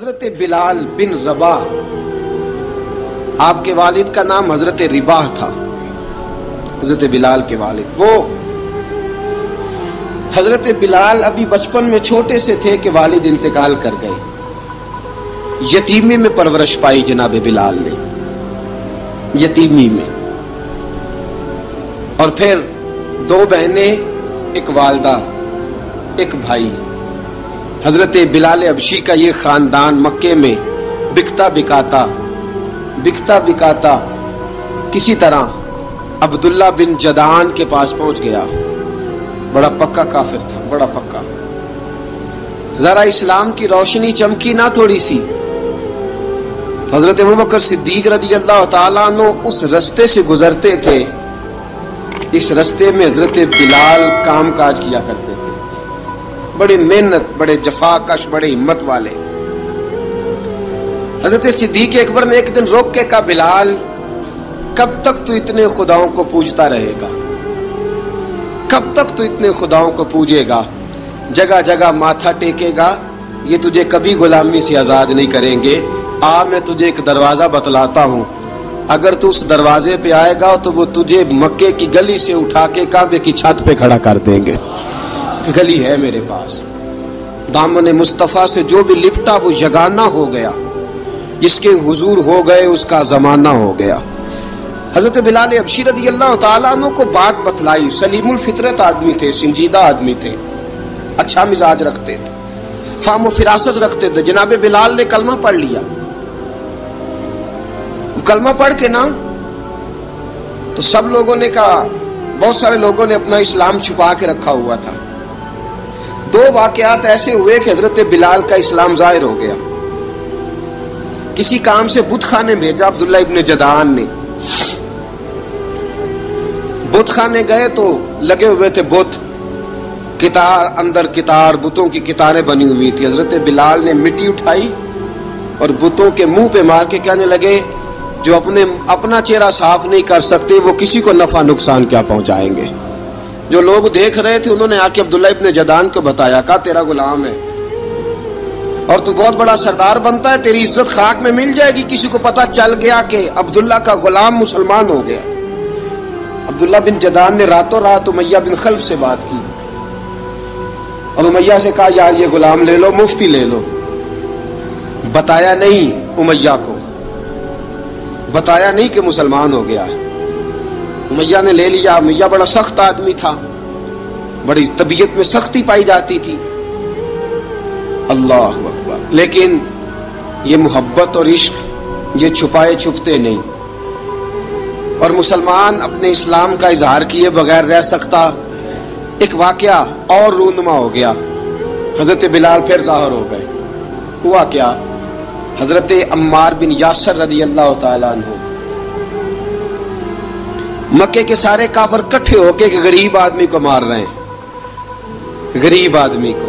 حضرت بلال بن رباح، آپ کے والد کا نام حضرت رباح تھا، حضرت بلال کے والد۔ وہ حضرت بلال ابھی بچپن میں چھوٹے سے تھے کہ والد انتقال کر گئے، یتیمی میں پرورش پائی جناب بلال نے، یتیمی میں، اور پھر دو بہنیں، ایک والدہ، ایک بھائی۔ حضرت بلال حبشی کا یہ خاندان مکے میں بکتا بکاتا کسی طرح عبداللہ بن جدعان کے پاس پہنچ گیا۔ بڑا پکا کافر تھا، بڑا پکا۔ ذرا اسلام کی روشنی چمکی نہ تھوڑی سی، حضرت ابوبکر صدیق رضی اللہ تعالیٰ عنہ اس رستے سے گزرتے تھے، اس رستے میں حضرت بلال کام کاج کیا کرتے تھے، بڑے محنت، بڑے جفاکش، بڑے ہمت والے۔ حضرت صدیق اکبر نے ایک دن روک کے کہا، بلال کب تک تو اتنے خداؤں کو پوجتا رہے گا؟ کب تک تو اتنے خداؤں کو پوجے گا، جگہ جگہ ماتھا ٹیکے گا؟ یہ تجھے کبھی غلامی سے آزاد نہیں کریں گے۔ میں تجھے ایک دروازہ بتلاتا ہوں، اگر تو اس دروازے پہ آئے گا تو وہ تجھے مکے کی گلی سے اٹھا کے کعبے کی چھت پہ کھڑا کر دیں گے۔ گلی ہے میرے پاس، دامن مصطفیٰ سے جو بھی لپٹا وہ یگانہ ہو گیا، جس کے حضور ہو گئے اس کا زمانہ ہو گیا۔ حضرت بلال حبشی رضی اللہ تعالیٰ عنہ کو بات بتلائی، سلیم الفطرت آدمی تھے، سنجیدہ آدمی تھے، اچھا مزاج رکھتے تھے، فہم و فراست رکھتے تھے۔ جناب بلال نے کلمہ پڑھ لیا، کلمہ پڑھ کے نا تو سب لوگوں نے کہا، بہت سارے لوگوں نے اپنا اسلام چھپا کے رکھا ہوا تھا۔ دو واقعات ایسے ہوئے کہ حضرت بلال کا اسلام ظاہر ہو گیا۔ کسی کام سے بت خانے بھیجا عبداللہ ابن جدعان نے، بت خانے گئے تو لگے ہوئے تھے بت، کتار اندر کتار، بتوں کی کتاریں بنی ہوئی تھی۔ حضرت بلال نے مٹی اٹھائی اور بتوں کے منہ پہ مار کے کہنے لگے، جو اپنا چہرہ صاف نہیں کر سکتے وہ کسی کو نفع نقصان کیا پہنچائیں گے۔ جو لوگ دیکھ رہے تھے انہوں نے آ کے عبداللہ ابن جدعان کو بتایا، کہا تیرا غلام ہے اور تو بہت بڑا سردار بنتا ہے، تیری عزت خاک میں مل جائے گی کسی کو پتہ چل گیا کہ عبداللہ کا غلام مسلمان ہو گیا۔ عبداللہ بن جدعان نے راتوں رات امیہ بن خلف سے بات کی اور امیہ سے کہا، یار یہ غلام لے لو، مفتی لے لو۔ بتایا نہیں امیہ کو، بتایا نہیں کہ مسلمان ہو گیا ہے۔ امیہ نے لے لیا۔ امیہ بڑا سخت آدمی تھا، بڑی طبیعت میں سختی پائی جاتی تھی، اللہ اکبر، لیکن یہ محبت اور عشق یہ چھپائے چھپتے نہیں، اور مسلمان اپنے اسلام کا اظہار کیے بغیر رہ سکتا۔ ایک واقعہ اور رونما ہو گیا، حضرت بلال پھر ظاہر ہو گئے۔ ہوا کیا؟ حضرت عمار بن یاسر رضی اللہ تعالیٰ عنہ، مکے کے سارے کافر کٹھے ہو کے غریب آدمی کو مار رہے ہیں، غریب آدمی کو۔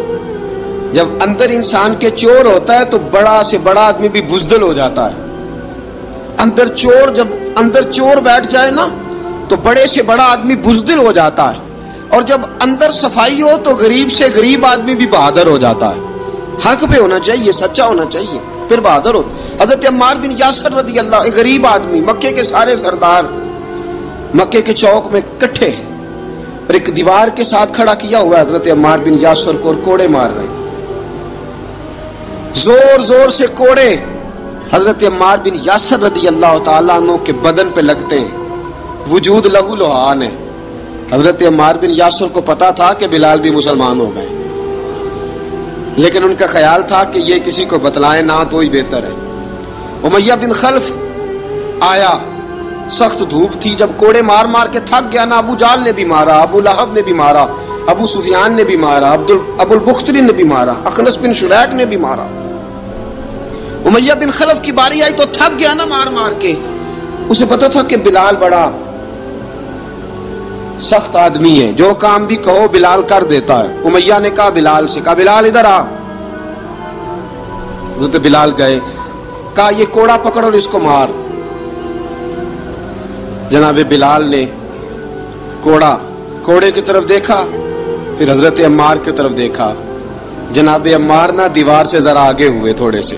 جب اندر انسان کے چور ہوتا ہے تو بڑا سے بڑا آدمی بھی بزدل ہو جاتا ہے۔ جب اندر چور بیٹھ جائے نا تو بڑے سے بڑا آدمی بزدل ہو جاتا ہے، اور جب اندر صفائی ہو تو غریب سے غریب آدمی بھی بہادر ہو جاتا ہے۔ حق پہ ہونا چاہیے، سچا ہونا چاہیے، پھر بہادر ہو۔ حضرت عمار بن یاسر رضی اللہ، ایک غریب آدمی، مکے کے سارے سردار مکے کے چوک میں کٹھے ہیں اور ایک دیوار کے ساتھ کھڑا کیا ہوا ہے حضرت عمار بن یاسر کو، اور کوڑے مار رہے ہیں، زور زور سے کوڑے حضرت عمار بن یاسر رضی اللہ تعالیٰ عنہ کے بدن پہ لگتے ہیں، وجود لہو لہان ہے۔ حضرت عمار بن یاسر کو پتا تھا کہ بلال بھی مسلمان ہو گئے، لیکن ان کا خیال تھا کہ یہ کسی کو بتلائیں نہ تو ہی بہتر ہے۔ امیہ بن خلف آیا، سخت دھوپ تھی، جب کوڑے مار مار کے تھک گیا نا، ابو جال نے بھی مارا، ابو لہب نے بھی مارا، ابو سفیان نے بھی مارا، ابو البختری نے بھی مارا، اخنس بن شریک نے بھی مارا۔ امیہ بن خلف کی باری آئی تو تھک گیا نا مار مار کے، اسے پتا تھا کہ بلال بڑا سخت آدمی ہے، جو کام بھی کہو بلال کر دیتا ہے۔ امیہ نے کہا بلال سے، کہا بلال ادھر آ۔ حضرت بلال گئے، کہا یہ کوڑا پکڑ اور اس کو مار۔ جناب بلال نے کوڑے کی طرف دیکھا، پھر حضرت عمار کی طرف دیکھا۔ جناب عمار نہ دیوار سے ذرا آگے ہوئے تھوڑے سے،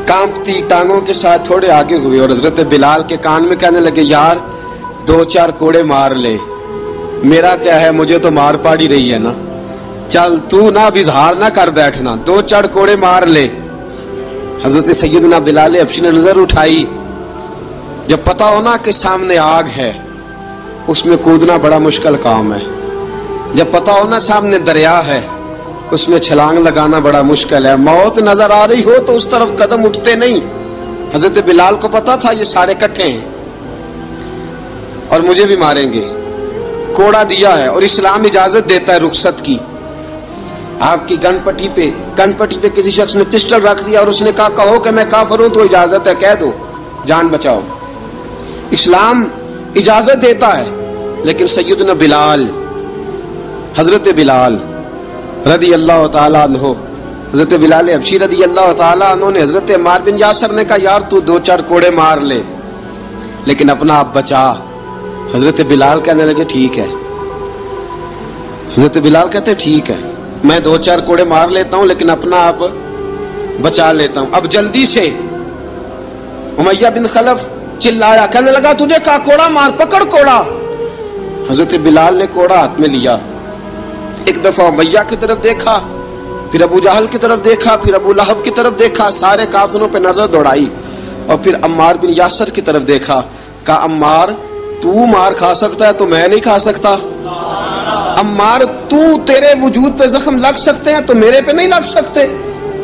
کانپتی ٹانگوں کے ساتھ تھوڑے آگے ہوئے اور حضرت بلال کے کان میں کہنے لگے یار 2-4 کوڑے مار لے، میرا کیا ہے، مجھے تو مار پاڑی رہی ہے نا، چل تو نہ اب اظہار نہ کر بیٹھنا، 2-4 کوڑے مار لے۔ حضرت سیدنا بلال حبشی نے نظر اٹھائی، جب پتا ہونا کہ سامنے آگ ہے اس میں کودنا بڑا مشکل کام ہے، جب پتا ہونا سامنے دریا ہے اس میں چھلانگ لگانا بڑا مشکل ہے، موت نظر آ رہی ہو تو اس طرف قدم اٹھتے نہیں۔ حضرت بلال کو پتا تھا یہ سارے کٹھے ہیں اور مجھے بھی ماریں گے، کوڑا دیا ہے اور اسلام اجازت دیتا ہے رخصت کی۔ آپ کی گن پٹی پہ کسی شخص نے پسٹل رکھ دیا اور اس نے کہا کہو کہ میں کافر ہوں تو اجازت ہے، کہہ دو جان بچاؤ، اسلام اجازت دیتا ہے۔ لیکن سیدنا بلال، حضرت بلال رضی اللہ تعالیٰ عنہ، حضرت بلال حبشی رضی اللہ تعالیٰ عنہ نے حضرت عمار بن یاسر نے کہا یار تو 2-4 کوڑے مار لے لیکن اپنا آپ بچا۔ حضرت بلال کہنے لگے ٹھیک ہے، حضرت بلال کہتے ٹھیک ہے میں 2-4 کوڑے مار لیتا ہوں لیکن اپنا آپ بچا لیتا ہوں۔ اب جلدی سے امیہ بن خلف چلایا، کہنے لگا تجھے کہا کوڑا مار، پکڑ کوڑا۔ حضرت بلال نے کوڑا ہاتھ میں لیا، ایک دفعہ امیہ کی طرف دیکھا، پھر ابو جہل کی طرف دیکھا، پھر ابو لہب کی طرف دیکھا، سارے کافروں پہ نظر دوڑائی اور پھر عمار بن یاسر کی طرف دیکھا، کہا عمار تو مار کھا سکتا ہے تو میں نہیں کھا سکتا، عمار تو تیرے وجود پہ زخم لگ سکتے ہیں تو میرے پہ نہیں لگ سکتے،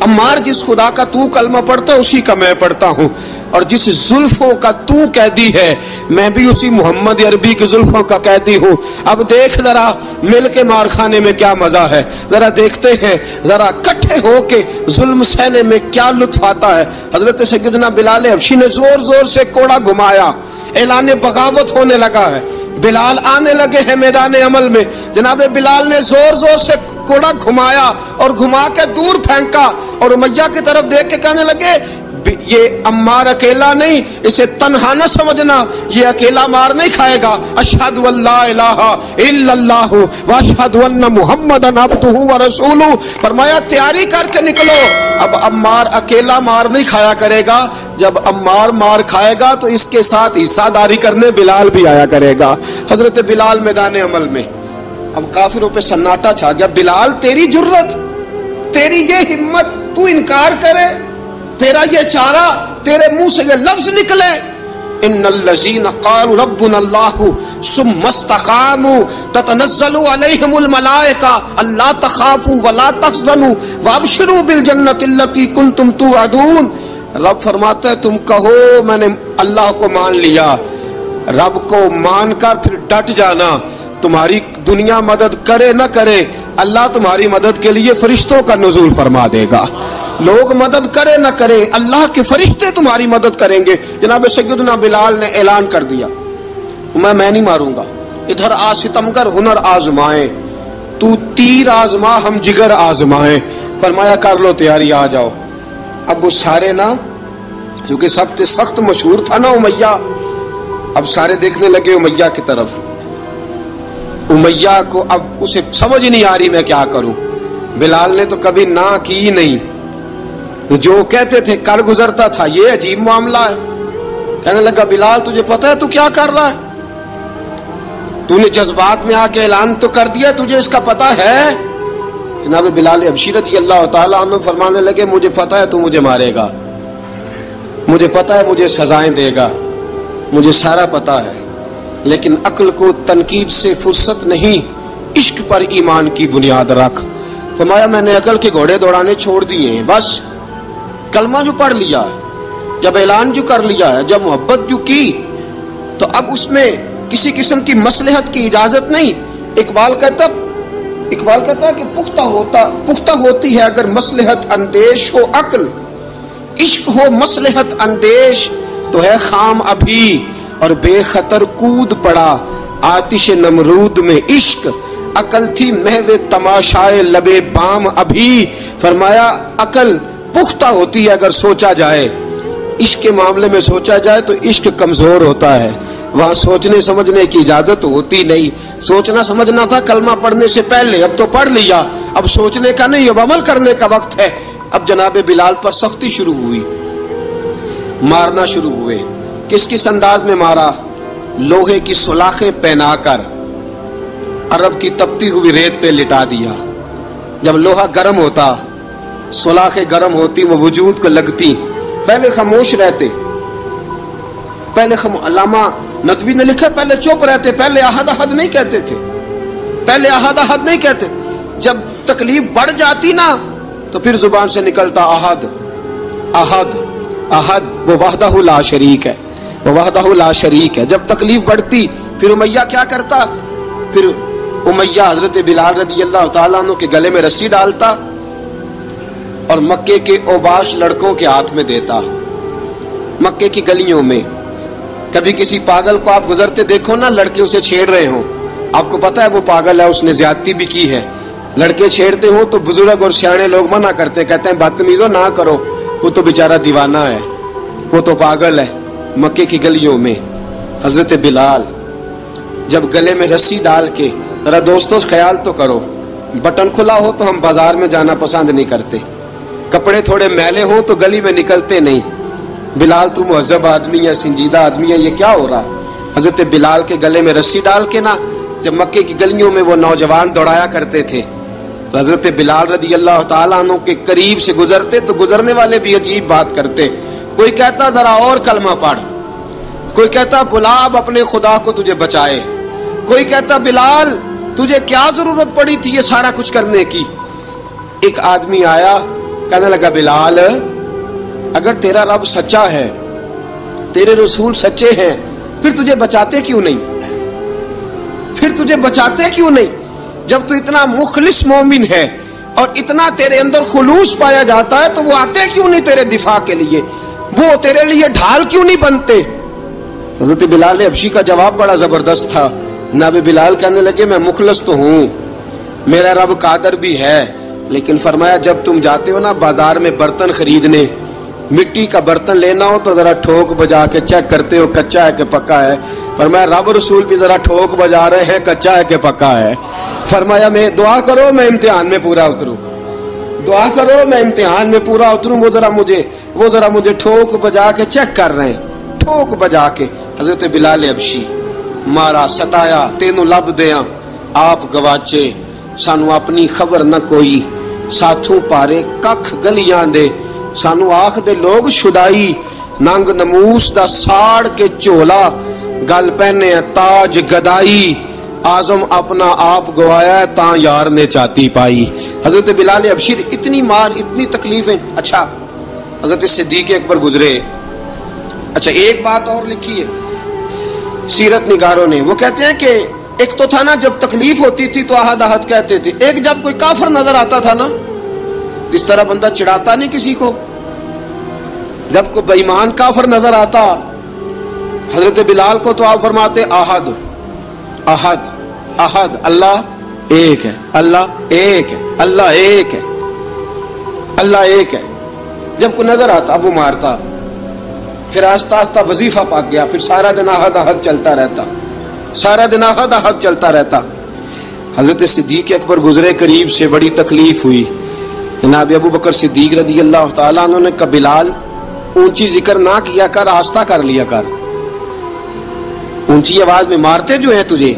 عمار جس خدا کا تو کلمہ پڑھتا ہے اسی کا میں پڑھتا ہوں، اور جس زلفوں کا تو قیدی ہے میں بھی اسی محمد عربی کی زلفوں کا قیدی ہوں۔ اب دیکھ ذرا مل کے مار کھانے میں کیا مزہ ہے، ذرا دیکھتے ہیں ذرا کٹھے ہو کے ظلم سہنے میں کیا لطف آتا ہے۔ حضرت سیدنا بلال حبشی نے زور زور سے کوڑا گھمایا، اعلان بغاوت ہونے لگا ہے، بلال آنے لگے ہیں میدان عمل میں۔ جناب بلال نے زور زور سے کوڑا گھمایا اور گھما کے دور پھینکا اور امیہ کی طرف دیکھ کے کہنے لگے یہ عمار اکیلا نہیں، اسے تنہا نہ سمجھنا، یہ اکیلا مار نہیں کھائے گا۔ اشہد ان لا الہ الا اللہ واشہد ان محمدن عبدہ ورسولہ، فرمایا تیاری کر کے نکلو، اب عمار اکیلا مار نہیں کھایا کرے گا، جب عمار مار کھائے گا تو اس کے ساتھ حصہ داری کرنے بلال بھی آیا کرے گا۔ حضرت بلال میدان عمل میں، اب کافروں پہ سناٹا چھا گیا۔ بلال تیری جرت، تیری یہ ہمت، تو انکار کرے، تیرا یہ چارہ، تیرے منہ سے یہ لفظ نکلے، ان الذین قالوا ربنا اللہ ثم استقاموا تتنزل علیہم الملائکہ الا تخافوا ولا تحزنوا وابشروا بالجنۃ التی کنتم توعدون۔ رب فرماتا ہے تم کہو میں نے اللہ کو مان لیا، رب کو مان کر پھر ڈٹ جانا، تمہاری دنیا مدد کرے نہ کرے اللہ تمہاری مدد کے لیے فرشتوں کا نزول فرما دے گا، لوگ مدد کرے نہ کرے اللہ کے فرشتے تمہاری مدد کریں گے۔ جناب سیدنا بلال نے اعلان کر دیا میں نہیں ماروں گا، ادھر آ ستمگر ہنر آزمائیں، تو تیر آزما ہم جگر آزمائیں، فرمایا کر لو تیاری آ جاؤ۔ اب وہ سارے نا، کیونکہ سب سے سخت مشہور تھا نا امیہ، اب سارے دیکھنے لگے امیہ کی طرف۔ امیہ کو اب اسے سمجھ نہیں آ رہی میں کیا کروں، بلال نے تو کبھی نہ کی نہیں، جو کہتے تھے کر گزرتا تھا، یہ عجیب معاملہ ہے۔ کہنے لگا بلال تجھے پتا ہے تو کیا کر رہا ہے، تو نے جذبات میں آ کے اعلان تو کر دیا، تجھے اس کا پتا ہے؟ جناب بلال حبشی رضی اللہ تعالیٰ عنہ فرمانے لگے مجھے پتا ہے تو مجھے مارے گا، مجھے پتا ہے مجھے سزائیں دے گا، مجھے سارا پتا ہے، لیکن عقل کو تنقید سے فرصت نہیں، عشق پر ایمان کی بنیاد رکھ۔ فرمایا میں نے عقل کے گھوڑے دوڑانے چھوڑ دیے ہیں، بس کلمہ جو پڑھ لیا، جب اعلان جو کر لیا ہے، جب محبت جو کی تو اب اس میں کسی قسم کی مصلحت کی اجازت نہیں۔ اقبال کہتا ہے کہ پختہ ہوتی ہے اگر مصلحت اندیش ہو عقل، عشق ہو مصلحت اندیش تو ہے خام ابھی، اور بے خطر کود پڑا آتش نمرود میں عشق، عقل تھی محو تماشائے لبے بام ابھی۔ فرمایا عقل پختہ ہوتی ہے اگر سوچا جائے، عشق کے معاملے میں سوچا جائے تو عشق کمزور ہوتا ہے، وہاں سوچنے سمجھنے کی اجازت ہوتی نہیں۔ سوچنا سمجھنا تھا کلمہ پڑھنے سے پہلے، اب تو پڑھ لیا، اب سوچنے کا نہیں، اب عمل کرنے کا وقت ہے۔ اب جناب بلال پر سختی شروع ہوئی، مارنا شروع ہوئے. کس کس انداز میں مارا؟ لوہے کی سلاخیں پہنا کر عرب کی تپتی ہوئی ریت پہ لٹا دیا. جب لوہا گرم ہوتا، سلاخیں گرم ہوتی، وہ وجود کو لگتی، پہلے خاموش رہتے. پہلے علامہ ندوی نے لکھا پہلے چپ رہتے، پہلے احد احد نہیں کہتے تھے، پہلے احد احد نہیں کہتے. جب تکلیف بڑھ جاتی نا تو پھر زبان سے نکلتا احد احد احد. وہ وحدہ لا شریک ہے، وہ وحدہ لا شریک ہے. جب تکلیف بڑھتی پھر امیہ کیا کرتا؟ پھر امیہ حضرت بلال رضی اللہ تعالیٰ عنہ کے گلے میں رسی ڈالتا اور مکے کے اوباش لڑکوں کے ہاتھ میں دیتا. مکے کی گلیوں میں کبھی کسی پاگل کو آپ گزرتے دیکھو نا، لڑکے اسے چھیڑ رہے ہوں، آپ کو پتا ہے وہ پاگل ہے، اس نے زیادتی بھی کی ہے. لڑکے چھیڑتے ہوں تو بزرگ اور سیانے لوگ منع کرتے، کہتے ہیں بدتمیزوں نہ کرو، وہ تو بیچارہ دیوانہ ہے، وہ تو پاگل ہے. مکے کی گلیوں میں حضرت بلال جب گلے میں رسی ڈال کے، ذرا دوستوں خیال تو کرو، بٹن کھلا ہو تو ہم بازار میں جانا پسند نہیں کرتے، کپڑے تھوڑے میلے ہوں تو گلی میں نکلتے نہیں. بلال تو مہذب آدمی ہے، سنجیدہ آدمی ہے، یہ کیا ہو رہا؟ حضرت بلال کے گلے میں رسی ڈال کے نا جب مکے کی گلیوں میں وہ نوجوان دوڑایا کرتے تھے، حضرت بلال رضی اللہ تعالیٰ عنہ کے قریب سے گزرتے تو گزرنے والے بھی عجیب بات کرتے. کوئی کہتا ذرا اور کلمہ پڑھ، کوئی کہتا بلا اب اپنے خدا کو تجھے بچائے، کوئی کہتا بلال تجھے کیا ضرورت پڑی تھی یہ سارا کچھ کرنے کی. ایک آدمی آیا کہنے لگا بلال اگر تیرا رب سچا ہے، تیرے رسول سچے ہیں، پھر تجھے بچاتے کیوں نہیں؟ پھر تجھے بچاتے کیوں نہیں؟ جب تو اتنا مخلص مومن ہے اور اتنا تیرے اندر خلوص پایا جاتا ہے تو وہ آتے کیوں نہیں تیرے دفاع کے لیے؟ وہ تیرے لیے ڈھال کیوں نہیں بنتے؟ حضرت بلال حبشی کا جواب بڑا زبردست تھا. جناب بلال کہنے لگے میں مخلص تو ہوں، میرا رب قادر بھی ہے، لیکن فرمایا جب تم جاتے ہو نا بازار میں برتن خریدنے، مٹی کا برتن لینا ہو تو ذرا ٹھوک بجا کے چیک کرتے ہو کچا ہے کہ پکا ہے. فرمایا رب رسول بھی ذرا ٹھوک بجا رہے ہیں کچا ہے کہ پکا ہے. فرمایا میں دعا کرو میں امتحان میں پورا اتروں، دعا کرو میں امتحان میں پورا اتروں. وہ ذرا مجھے ٹھوک بجا کے چیک کر رہے ہیں، ٹھوک بجا کے. حضرت بلال حبشی مارا ستایا تینوں لب دیاں آپ گواچے، سانو اپنی خبر نہ کوئی، ساتھوں پارے ککھ گلیاں دے، سانو آخ دے لوگ شدائی، ننگ نموس دا ساڑ کے چولا، گل پہنے تاج گدائی، آزم اپنا آپ گوایا ہے تاں یار نے چاتی پائی. حضرت بلال حبشی اتنی مار، اتنی تکلیفیں. اچھا حضرت صدیق اکبر گزرے. اچھا ایک بات اور لکھی ہے سیرت نگاروں نے، وہ کہتے ہیں کہ ایک تو تھا نا جب تکلیف ہوتی تھی تو احد احد کہتے تھے، ایک جب کوئی کافر نظر آتا تھا نا، اس طرح بندہ چڑھاتا نہیں کسی کو، جب کوئی بے ایمان کافر نظر آتا حضرت بلال کو تو آپ فرماتے احد احد احد، اللہ ایک ہے، اللہ ایک ہے، اللہ ایک ہے، اللہ ایک ہے. جب کوئی نظر آتا اب وہ مارتا، پھر آہستہ آہستہ وظیفہ پاک گیا، پھر سارا دن احد احد چلتا رہتا، سارا دن احد احد چلتا رہتا. حضرت صدیق اکبر گزرے قریب سے، بڑی تکلیف ہوئی. جناب ابو بکر صدیق رضی اللہ تعالیٰ عنہ نے کہا بلال اونچی ذکر نہ کیا کر، آہستہ کر لیا کر، اونچی آواز میں مارتے جو ہے تجھے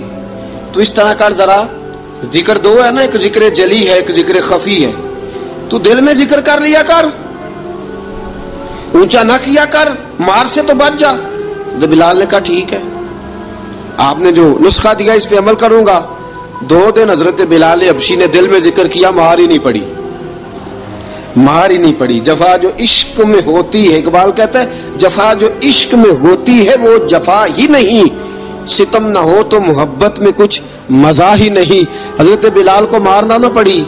تو اس طرح کر، ذرا ذکر دو ہے نا، ایک ذکر جلی ہے ایک ذکر خفی ہے، تو دل میں ذکر کر لیا کر، اونچا نہ کیا کر، مار سے تو بچ جا. تو بلال نے کہا ٹھیک ہے، آپ نے جو نسخہ دیا اس پہ عمل کروں گا. 2 دن حضرت بلال حبشی نے دل میں ذکر کیا، مار ہی نہیں پڑی، مار ہی نہیں پڑی. جفا جو عشق میں ہوتی ہے، اقبال کہتا ہے جفا جو عشق میں ہوتی ہے وہ جفا ہی نہیں، ستم نہ ہو تو محبت میں کچھ مزہ ہی نہیں. حضرت بلال کو مارنا نہ پڑی،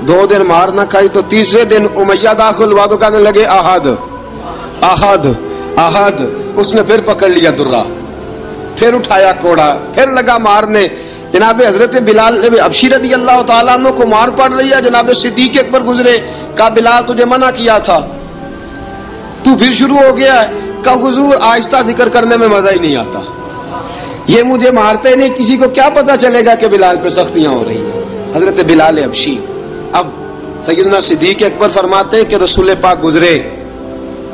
2 دن مار نہ کھائی تو تیسرے دن امیہ داخل ہوا تو کہنے لگے احد احد احد. اس نے پھر پکڑ لیا درہ، پھر اٹھایا کوڑا، پھر لگا مارنے. جناب حضرت بلال حبشی رضی اللہ تعالیٰ عنہ کو مار پڑ رہی ہے. جناب صدیق اکبر گزرے، کہا بلال تجھے منع کیا تھا، تو پھر شروع ہو گیا ہے. کہا حضور آہستہ ذکر کرنے میں مزہ ہی نہیں آتا، یہ مجھے مارتے نہیں، کسی کو کیا پتا چلے گا کہ بلال پہ سختیاں ہو رہی ہیں. حضرت بلال حبشی. اب سیدنا صدیق اکبر فرماتے ہیں کہ رسول پاک گزرے،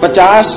50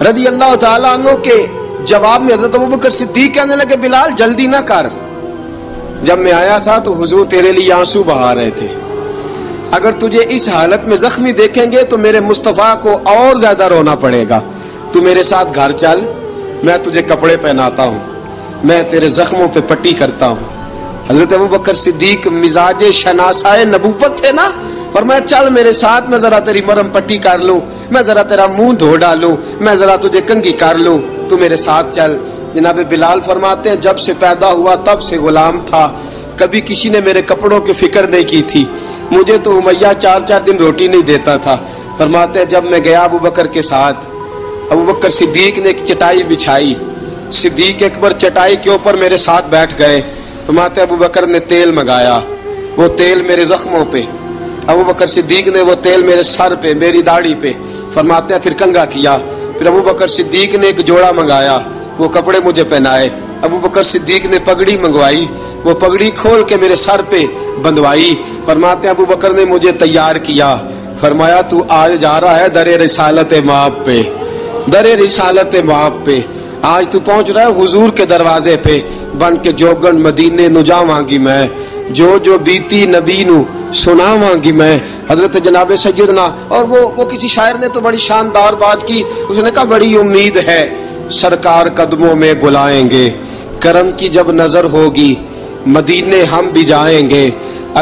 رضی اللہ تعالیٰ عنہ کے جواب میں حضرت ابوبکر صدیق کہنے لگے بلال جلدی نہ کر، جب میں آیا تھا تو حضور تیرے لیے آنسو بہا رہے تھے، اگر تجھے اس حالت میں زخمی دیکھیں گے تو میرے مصطفیٰ کو اور زیادہ رونا پڑے گا، تو میرے ساتھ گھر چل، میں تجھے کپڑے پہناتا ہوں، میں تیرے زخموں پہ پٹی کرتا ہوں۔ حضرت ابوبکر صدیق مزاج شناسائے نبوت تھے نا، فرمایا چل میرے ساتھ، میں ذرا تیری مرہم پٹی کر لوں، میں ذرا تیرا منہ دھو ڈالوں، میں ذرا تجھے کنگھی کر لوں، تو میرے ساتھ چل۔ جناب بلال فرماتے ہیں جب سے پیدا ہوا تب سے غلام تھا، کبھی کسی نے میرے کپڑوں کی فکر نہیں کی تھی، مجھے تو امیہ 4 دن روٹی نہیں دیتا تھا۔ فرماتے ہیں جب میں گیا ابوبکر کے ساتھ، ابوبکر صدیق نے ایک چٹائی بچھائی، صدیق اکبر چٹائی کے اوپر میرے ساتھ بیٹھ گئے۔ فرماتے ہیں ابوبکر نے تیل منگایا، وہ تیل میرے زخموں پہ، ابوبکر صدیق نے وہ تیل میرے سر پہ، میری داڑھی پہ، فرماتے ہیں پھر کنگھا کیا، پھر ابوبکر صدیق نے ایک جوڑا منگایا، وہ کپڑے مجھے پہنائے، ابوبکر صدیق نے پگڑی منگوائی، وہ پگڑی کھول کے میرے سر پہ بندھوائی۔ فرماتے ہیں ابوبکر نے مجھے تیار کیا، فرمایا تو آج جا رہا ہے در رسالت مآب پہ، در رسالت مآب پہ، آج تو پہنچ رہا ہے حضور کے دروازے پہ، بن کے جوگن مدینے نو جاواں گی میں، جو بیتی نبی نو سناواں گی میں۔ حضرت جناب سیدنا، اور وہ کسی شاعر نے تو بڑی شاندار بات کی، اس نے کہا بڑی امید ہے سرکار قدموں میں بلائیں گے، کرم کی جب نظر ہوگی مدینے ہم بھی جائیں گے،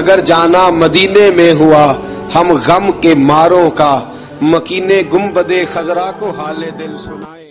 اگر جانا مدینے میں ہوا ہم غم کے ماروں کا، مکینے گنبد خضرا کو حال دل سنائیں۔